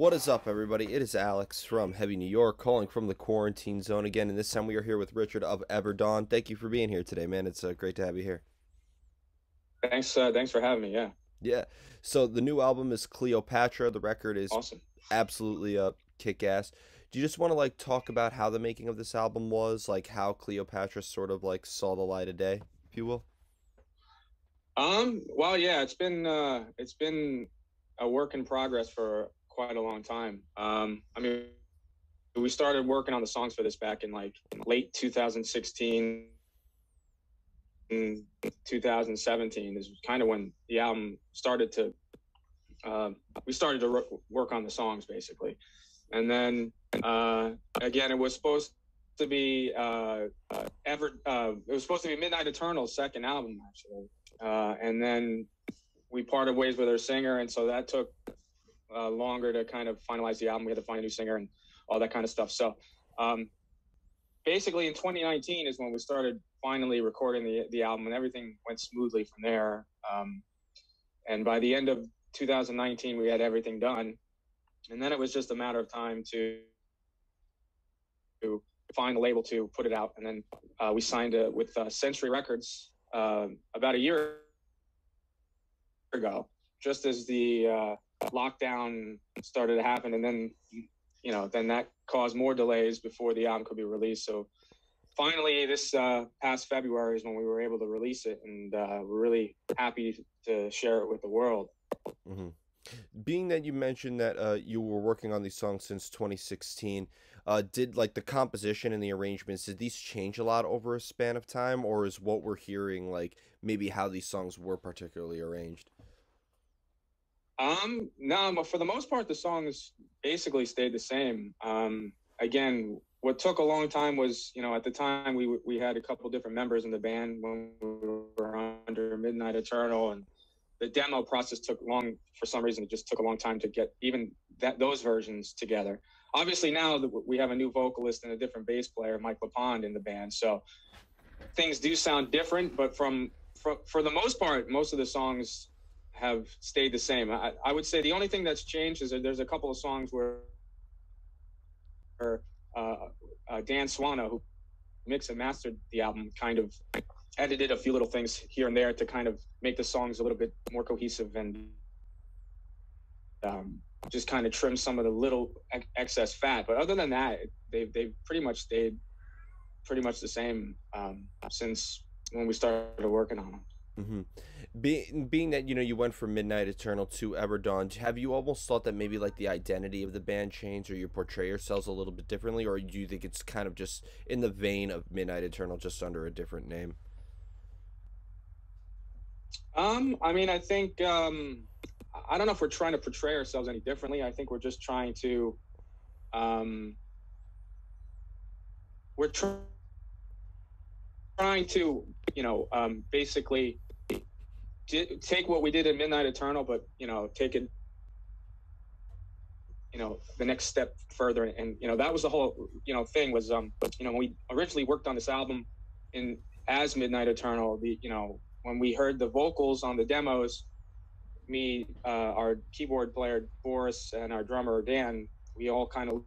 What is up, everybody? It is Alex from Heavy New York, calling from the quarantine zone again, and this time we are here with Richard of Everdawn. Thank you for being here today, man. It's great to have you here. Thanks for having me. Yeah, Yeah. So the new album is Cleopatra. The record is awesome. absolutely kick-ass. Do you just want to talk about how the making of this album was, like how Cleopatra sort of saw the light of day, if you will? Well, yeah, it's been a work in progress for quite a long time. I mean, we started working on the songs for this back in late 2016, 2017 is kind of when the album started to uh, we started to work on the songs basically, and then again it was supposed to be it was supposed to be Midnight Eternal's second album actually, and then we parted ways with our singer, and so that took longer to kind of finalize the album. We had to find a new singer and all that kind of stuff. So um, basically in 2019 is when we started finally recording the album, and everything went smoothly from there. And by the end of 2019, we had everything done. And then it was just a matter of time to find a label to put it out. And then we signed with Century Records about a year ago, just as the lockdown started to happen. And then, then that caused more delays before the album could be released. So finally, this past February is when we were able to release it, and we're really happy to share it with the world. hmm Being that you mentioned that you were working on these songs since 2016, did the composition and the arrangements, did these change a lot over a span of time, or is what we're hearing maybe how these songs were particularly arranged? No, but for the most part, the songs basically stayed the same. Again, what took a long time was, at the time we had a couple different members in the band when we were under Midnight Eternal, and the demo process took long. For some reason, it just took a long time to get even those versions together. Obviously, now that we have a new vocalist and a different bass player, Mike LaPond, in the band, so things do sound different. But for the most part, most of the songs have stayed the same. I would say the only thing that's changed is that there's a couple of songs where Dan Swano, who mixed and mastered the album, kind of edited a few little things here and there to kind of make the songs a little bit more cohesive, and just kind of trim some of the little excess fat. But other than that, they've pretty much stayed pretty much the same since when we started working on them. hmm being that you went from Midnight Eternal to Everdawn, have you almost thought that maybe the identity of the band changed, or you portray yourselves a little bit differently, or do you think it's kind of just in the vein of Midnight Eternal, just under a different name? I mean, I think I don't know if we're trying to portray ourselves any differently. I think we're just trying to um, we're trying to basically take what we did in Midnight Eternal, but take it the next step further. And that was the whole thing was when we originally worked on this album in as Midnight Eternal, when we heard the vocals on the demos, me, our keyboard player Boris, and our drummer Dan, we all kind of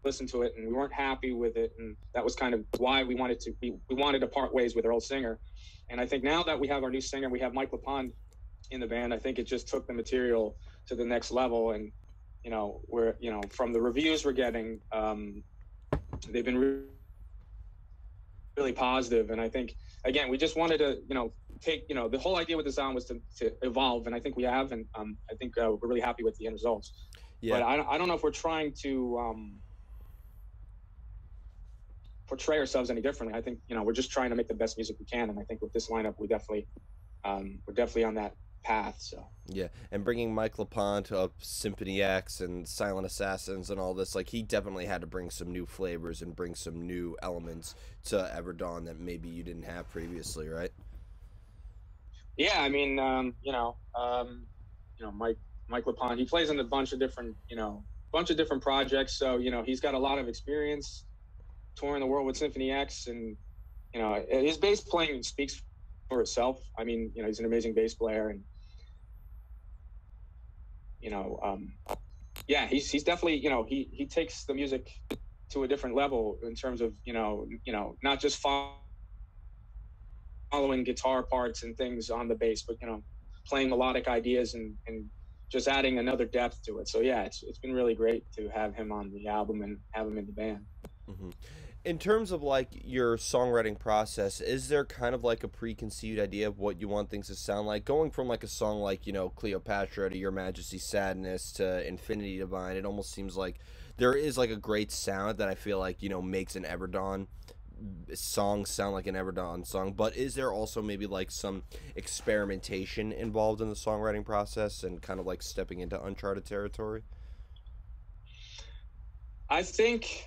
listened to it, and we weren't happy with it, and that was kind of why we wanted to part ways with our old singer. And I think now that we have our new singer, we have Mike LaPond in the band, I think it just took the material to the next level. And we're from the reviews we're getting, they've been really positive. And I think, again, we just wanted to take the whole idea with this album was to evolve, and I think we have. And I think we're really happy with the end results. Yeah. But I don't know if we're trying to portray ourselves any differently. I think we're just trying to make the best music we can, and I think with this lineup we're definitely on that path. So Yeah, and bringing Mike LaPont of Symphony X and Silent Assassins and all this, he definitely had to bring some new flavors and bring some new elements to Everdawn that maybe you didn't have previously, right? yeah, I mean, Mike LaPont, he plays in a bunch of different projects, so he's got a lot of experience touring the world with Symphony X, and his bass playing speaks for itself. I mean, he's an amazing bass player, and you know, yeah, he's definitely, you know, he takes the music to a different level in terms of, not just following guitar parts and things on the bass, but playing melodic ideas and just adding another depth to it. So yeah, it's been really great to have him on the album and have him in the band. Hmm. In terms of like your songwriting process, is there kind of like a preconceived idea of what you want things to sound like? Going from like a song like, Cleopatra to Your Majesty's Sadness to Infinity Divine, it almost seems like there is like a great sound that I feel like, makes an Everdawn song sound like an Everdawn song. But is there also maybe like some experimentation involved in the songwriting process and kind of like stepping into uncharted territory? I think,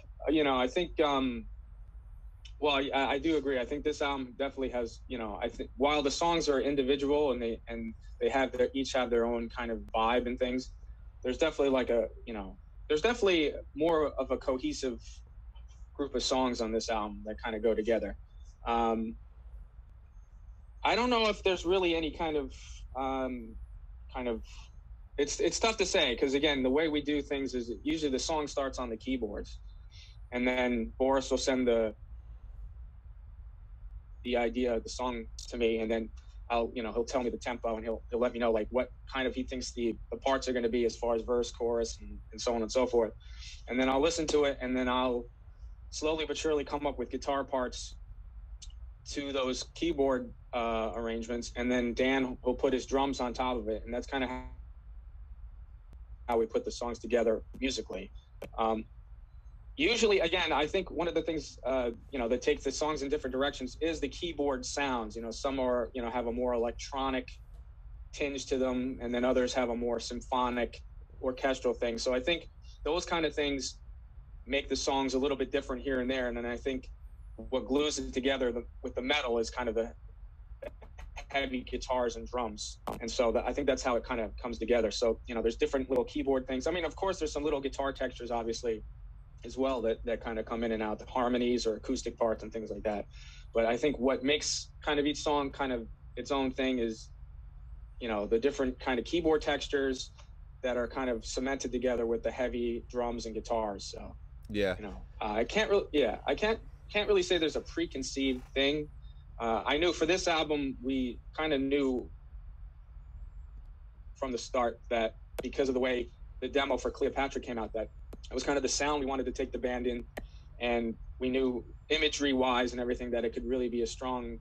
well, I do agree. I think this album definitely has, I think while the songs are individual and they have each have their own kind of vibe and things, there's definitely like there's definitely more of a cohesive group of songs on this album that kind of go together. I don't know if there's really any kind of it's tough to say because again, the way we do things is usually the song starts on the keyboards, and then Boris will send the idea of the song to me, and then he'll tell me the tempo, and he'll let me know like what kind of he thinks the parts are going to be as far as verse, chorus, and so on and so forth. And then I'll listen to it, and then I'll slowly but surely come up with guitar parts to those keyboard arrangements, and then Dan will put his drums on top of it, and that's kind of how we put the songs together musically. Usually, again, I think one of the things that takes the songs in different directions is the keyboard sounds. Some are have a more electronic tinge to them, and then others have a more symphonic, orchestral thing. So I think those kind of things make the songs a little bit different here and there. And then I think what glues it together with the metal is kind of the heavy guitars and drums. And so I think that's how it kind of comes together. So, there's different little keyboard things. I mean, of course, there's some little guitar textures, obviously, as well, that kind of come in and out, the harmonies or acoustic parts and things like that. But I think what makes kind of each song kind of its own thing is, the different kind of keyboard textures that are kind of cemented together with the heavy drums and guitars. So, yeah, I can't really say there's a preconceived thing. I knew for this album, we kind of knew from the start that because of the way the demo for Cleopatra came out, that it was kind of the sound we wanted to take the band in. And we knew imagery wise and everything that it could really be a strong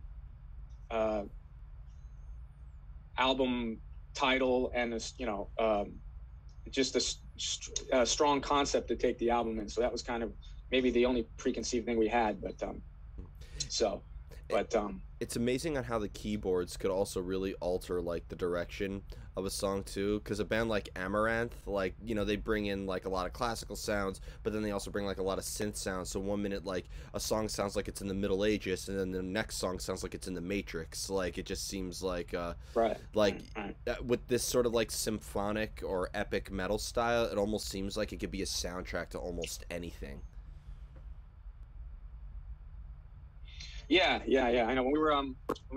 album title and, just a strong concept to take the album in. So that was kind of maybe the only preconceived thing we had. But it's amazing on how the keyboards could also really alter like the direction of a song too, because a band like Amaranth, like they bring in like a lot of classical sounds, but then they also bring like a lot of synth sounds. So one minute like a song sounds like it's in the Middle Ages, and then the next song sounds like it's in the Matrix. Like it just seems like right. With this sort of like symphonic or epic metal style, it almost seems like it could be a soundtrack to almost anything. Yeah. I know when we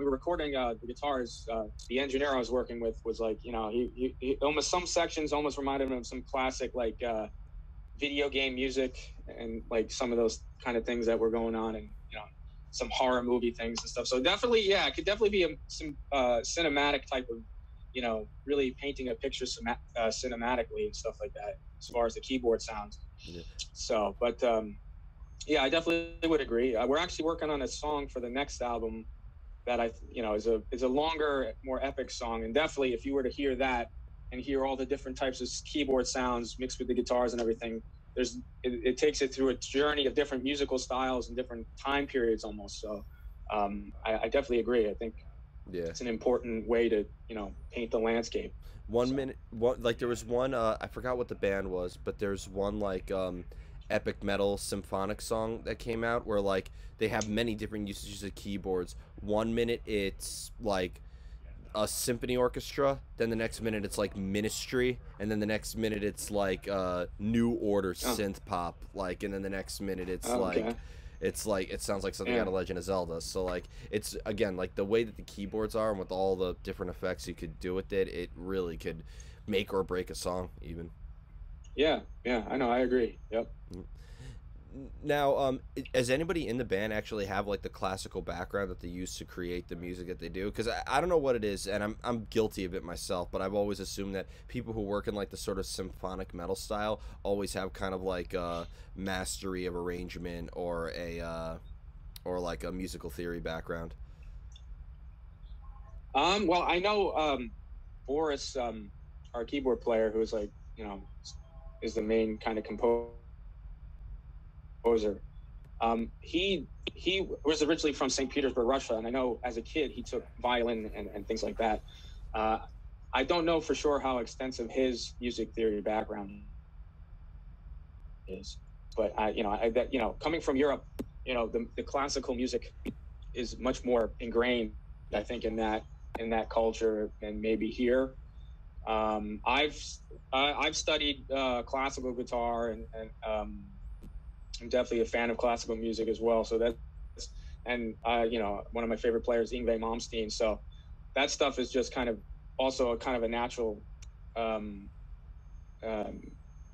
were recording the guitars, the engineer I was working with was like, he almost some sections almost reminded him of some classic like video game music and like some of those kind of things that were going on, and some horror movie things and stuff. So definitely, yeah, it could definitely be some cinematic type of, really painting a picture cinematically and stuff like that as far as the keyboard sounds. Yeah. So, but. Yeah, I definitely would agree. We're actually working on a song for the next album that is a longer, more epic song. And definitely, if you were to hear that and hear all the different types of keyboard sounds mixed with the guitars and everything, it takes it through a journey of different musical styles and different time periods almost. So I definitely agree. I think it's an important way to paint the landscape. Like there was one I forgot what the band was, but there's one like epic metal symphonic song that came out where like they have many different usages of keyboards. 1 minute it's like a symphony orchestra, then the next minute it's like Ministry, and then the next minute it's like New Order synth pop, like, and then the next minute it's it's like it sounds like something out of Legend of Zelda. So like it's again like the way that the keyboards are and with all the different effects you could do with it, it really could make or break a song even. Yeah, yeah, I know, I agree. Yep. Now, does anybody in the band actually have like the classical background that they use to create the music that they do? Because I don't know what it is, and I'm guilty of it myself. But I've always assumed that people who work in like the sort of symphonic metal style always have kind of like a mastery of arrangement or like a musical theory background. Well, I know Boris, our keyboard player, who's like, is the main kind of composer. He was originally from St. Petersburg, Russia, and I know as a kid he took violin and things like that. Uh, I don't know for sure how extensive his music theory background is, but coming from Europe, the classical music is much more ingrained, I think, in that culture than maybe here. I've studied classical guitar, and I'm definitely a fan of classical music as well. So that's and one of my favorite players, Yngwie Malmsteen. So that stuff is just kind of also a kind of a natural, um, um,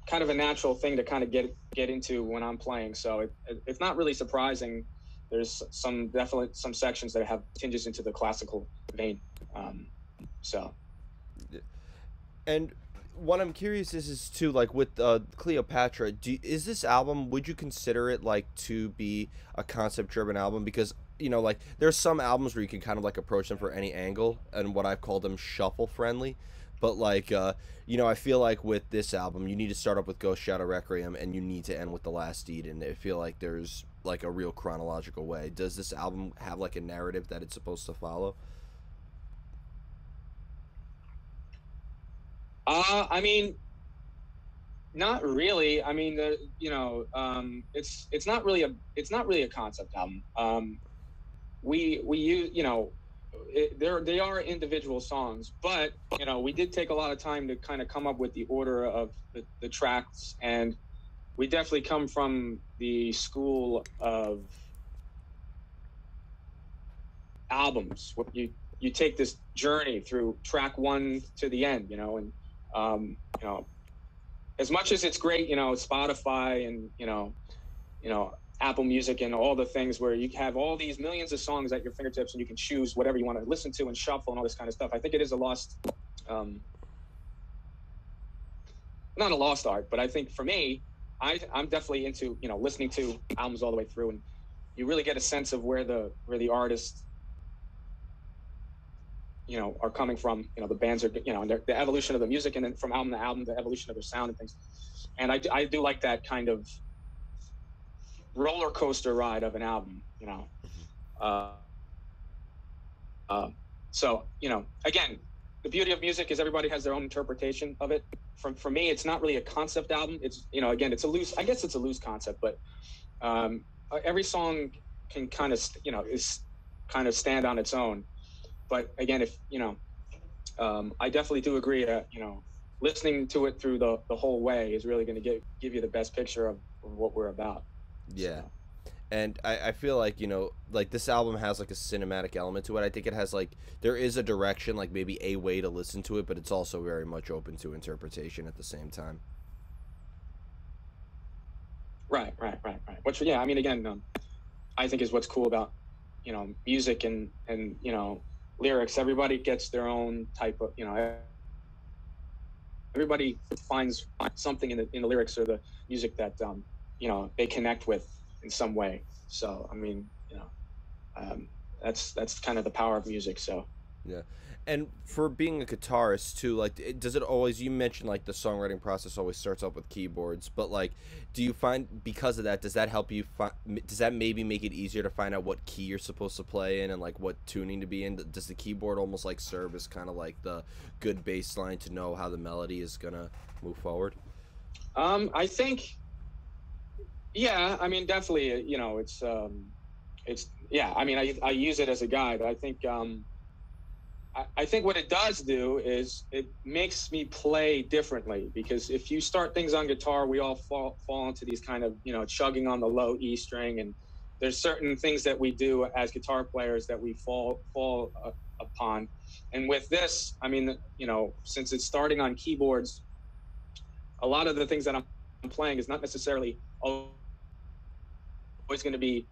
kind of a natural thing to kind of get into when I'm playing. So it's not really surprising. There's definitely some sections that have tinges into the classical vein. So And what I'm curious is too like with Cleopatra. Is this album? Would you consider it like to be a concept driven album? Because like there's some albums where you can kind of like approach them for any angle, and what I've called them shuffle friendly. But like I feel like with this album, you need to start up with Ghost Shadow Requiem, and you need to end with The Last Deed. And I feel like there's like a real chronological way. Does this album have like a narrative that it's supposed to follow? I mean, not really. I mean, it's not really a concept album. We use they are individual songs, but we did take a lot of time to kind of come up with the order of the tracks, and we definitely come from the school of albums. You take this journey through track one to the end, and um, you know as much as it's great, Spotify and Apple Music and all the things where you have all these millions of songs at your fingertips and you can choose whatever you want to listen to and shuffle and all this kind of stuff. I think it is a lost, not a lost art, but I think for me, I'm definitely into listening to albums all the way through, and you really get a sense of where the artists are coming from. The bands are and the evolution of the music, and then from album to album, the evolution of their sound and things. And I do like that kind of roller coaster ride of an album. Uh, so again, the beauty of music is everybody has their own interpretation of it. For me, it's not really a concept album. It's again, it's a loose. I guess it's a loose concept, but every song can kind of is kind of stand on its own. But again, if I definitely do agree that listening to it through the whole way is really going to give you the best picture of what we're about. Yeah. So. And I feel like like this album has like a cinematic element to it. I think it has like there is a direction, like maybe a way to listen to it, but it's also very much open to interpretation at the same time. Right. Which, yeah, I mean, again, I think is what's cool about music and lyrics. Everybody gets their own type of everybody finds something in the lyrics or the music that they connect with in some way. So I mean, that's kind of the power of music. So Yeah. And for being a guitarist too, like does it always, you mentioned like the songwriting process always starts off with keyboards, but like do you find because of that, does that help you does that maybe make it easier to find out what key you're supposed to play in and like what tuning to be in? Does the keyboard almost like serve as kind of like the good baseline to know how the melody is going to move forward? I think, yeah, I mean, definitely, it's yeah, I mean, I use it as a guide. I think I think what it does do is it makes me play differently, because if you start things on guitar, we all fall into these kind of chugging on the low E string and there's certain things that we do as guitar players that we fall upon. And with this, I mean, you know, since it's starting on keyboards, a lot of the things that I'm playing is not necessarily always going to be,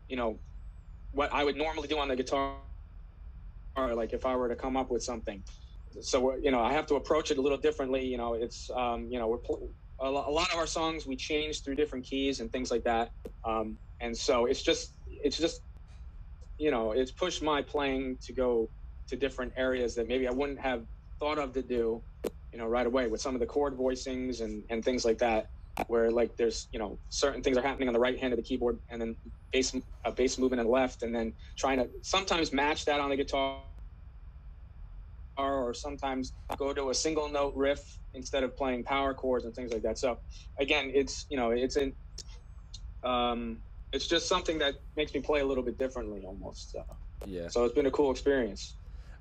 you know, what I would normally do on the guitar, like if I were to come up with something. So, you know, I have to approach it a little differently. You know, it's, you know, a lot of our songs we change through different keys and things like that. And so it's just, you know, it's pushed my playing to go to different areas that maybe I wouldn't have thought of to do, you know, right away with some of the chord voicings and things like that, where like there's, you know, certain things are happening on the right hand of the keyboard and then a bass movement on the left, and then trying to sometimes match that on the guitar, or sometimes go to a single note riff instead of playing power chords and things like that. So again, it's, you know, it's just something that makes me play a little bit differently almost. Yeah. So it's been a cool experience.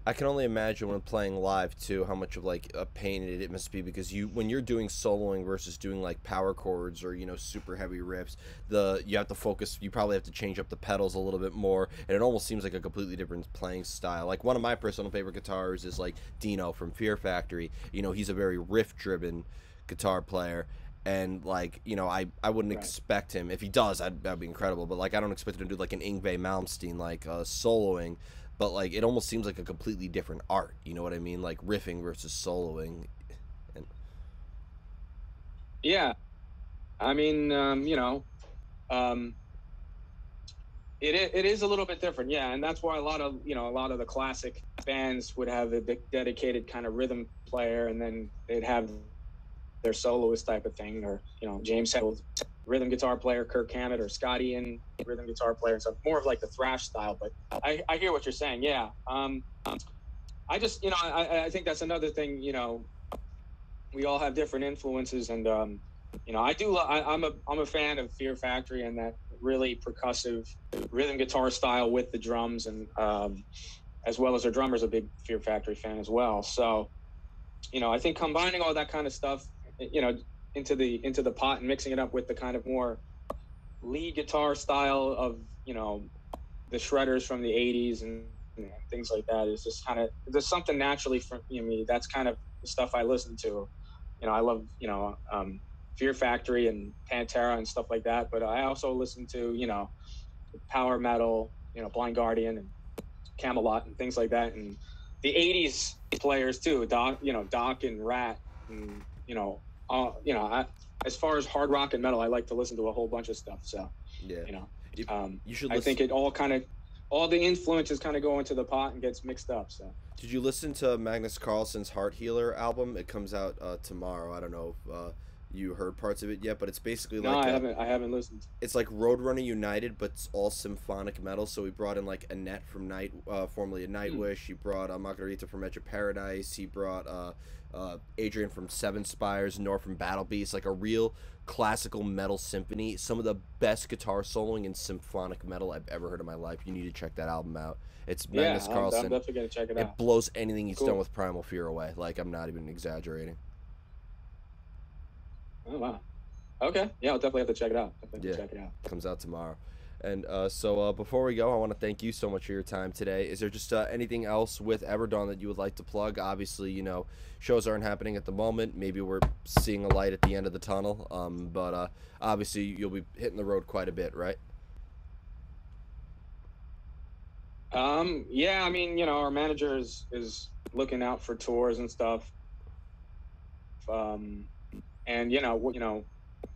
I can only imagine when playing live too how much of like a pain it must be, because when you're doing soloing versus doing like power chords or, you know, super heavy riffs, you have to focus, you probably have to change up the pedals a little bit more, and it almost seems like a completely different playing style. Like one of my personal favorite guitars is like Dino from Fear Factory. You know, he's a very riff driven guitar player, and like, you know, I wouldn't expect him, if he does, that'd be incredible, but like I don't expect him to do like an Yngwie Malmsteen like soloing. But like it almost seems like a completely different art, you know what I mean, like riffing versus soloing. And yeah, I mean, you know, it is a little bit different, yeah, and that's why a lot of the classic bands would have a dedicated kind of rhythm player, and then they'd have their soloist type of thing, or, you know, James Hetfield, rhythm guitar player, Kirk Hammett, or Scotty Ian, rhythm guitar player, and stuff, more of like the thrash style. But I hear what you're saying, yeah. I just, you know, I think that's another thing, you know, we all have different influences, and you know, I'm a fan of Fear Factory and that really percussive rhythm guitar style with the drums, and as well as their drummer's a big Fear Factory fan as well. So, you know, I think combining all that kind of stuff, you know, into the pot and mixing it up with the kind of more lead guitar style of, you know, the shredders from the 80s and things like that is just kind of, there's something naturally from, you know, me, that's kind of the stuff I listen to. You know, I love, you know, Fear Factory and Pantera and stuff like that, but I also listen to, you know, power metal, you know, Blind Guardian and Camelot and things like that, and the 80s players too, Doc and Rat, and, you know, as far as hard rock and metal, I like to listen to a whole bunch of stuff. So, yeah, you know, you should I think it all the influences kind of go into the pot and gets mixed up. So, did you listen to Magnus Carlsen's Heart Healer album? It comes out tomorrow. I don't know if you heard parts of it yet, but it's basically no, like I haven't listened. It's like Roadrunner United, but it's all symphonic metal. So we brought in like Annette from formerly a Nightwish. He brought Margarita from Edge of Paradise. He brought Adrian from Seven Spires, Nor from Battle Beast. Like a real classical metal symphony. Some of the best guitar soloing in symphonic metal I've ever heard in my life. You need to check that album out. It's Magnus Carlsen. I'm definitely gonna check it out. It blows anything he's done with Primal Fear away. Like, I'm not even exaggerating. Oh wow. Okay, yeah, I'll definitely have to check it out. Check it out. Comes out tomorrow. And so before we go, I want to thank you so much for your time today. Is there just anything else with Everdawn that you would like to plug? Obviously, you know, shows aren't happening at the moment. Maybe we're seeing a light at the end of the tunnel. But obviously, you'll be hitting the road quite a bit, right? Yeah, I mean, you know, our manager is looking out for tours and stuff. And you know,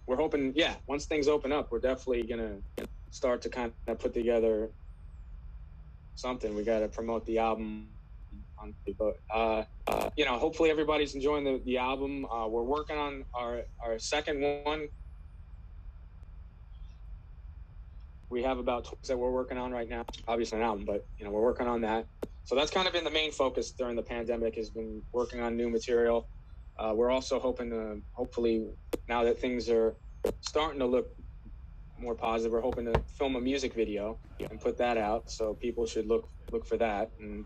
we're hoping, yeah, once things open up, we're definitely gonna start to kind of put together something. We got to promote the album, but you know, hopefully everybody's enjoying the album. We're working on our second one. We have about 20 that we're working on right now. Obviously an album, but you know, we're working on that. So that's kind of been the main focus during the pandemic, has been working on new material. We're also hoping to, hopefully, now that things are starting to look more positive, we're hoping to film a music video and put that out. So people should look for that. And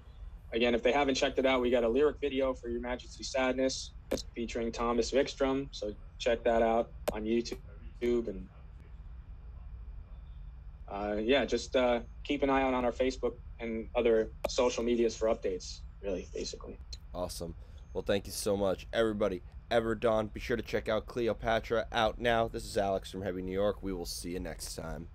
again, if they haven't checked it out, we got a lyric video for Your Majesty Sadness featuring Thomas Vikstrom. So check that out on YouTube. And yeah, just keep an eye out on our Facebook and other social medias for updates, really, basically. Awesome. Well, thank you so much, everybody. Everdawn. Be sure to check out Cleopatra, out now. This is Alex from Heavy New York. We will see you next time.